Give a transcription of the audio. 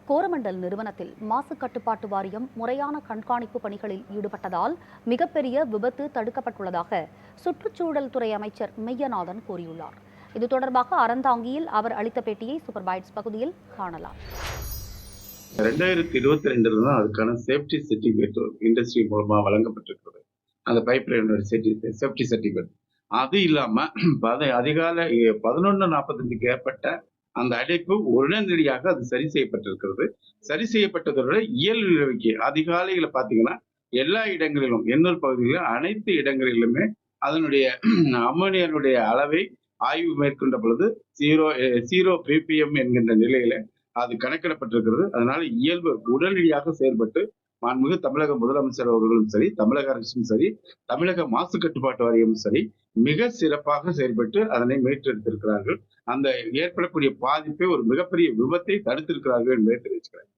கோரமண்டல் நிறுவனத்தில் மாசு கட்டுப்பாட்டு வாரியம் முறையான கண்காணிப்பு பணிகளில் ஈடுபட்டதால் மிகப்பெரிய விபத்து தடுக்கப்பட்டுள்ளதாக சுற்றுச்சூழல் துறை அமைச்சர் மெய்யநாதன் கூறியுள்ளார். இது தொடர்பாக அறந்தாங்கியில் அவர் அளித்த பேட்டியை சூப்பர் பைட்ஸ் பகுதியில் காணலாம். 2022 தான் அதுக்கான சேஃப்டி சர்டிபிகேட் இண்டஸ்ட்ரி மூலமா வழங்கப்பட்டிருக்கிறது. அந்த பைப் லைனோட சேஃப்டி சர்டிபிகேட். அது இல்லாம அதிகாலை 11:45க்கு ஏற்பட்ட அந்த அடைப்பு உடனடியாக அது சரி செய்யப்பட்டிருக்கிறது. சரி செய்யப்பட்டதோட இயல்பு நிலைக்கு அதிகாலையில பாத்தீங்கன்னா எல்லா இடங்களிலும் எண்ணூர் பகுதிகளிலும் அனைத்து இடங்களிலுமே அதனுடைய அம்மோனியனுடைய அளவை ஆய்வு மேற்கொண்ட பொழுது 0 ppm என்கின்ற நிலையில அது கணக்கிடப்பட்டிருக்கிறது. அதனால இயல்பு உடனடியாக செயல்பட்டு மாண்புமிகு தமிழக முதலமைச்சர் அவர்களும் சரி, தமிழக அரசும் சரி, தமிழக மாசு கட்டுப்பாட்டு வாரியமும் சரி மிக சிறப்பாக செயல்பட்டு அதனை மீட்டெடுத்திருக்கிறார்கள். அந்த ஏற்படக்கூடிய பாதிப்பை ஒரு மிகப்பெரிய விபத்தை தடுத்திருக்கிறார்கள் என்பதை தெரிவிச்சுக்கிறேன்.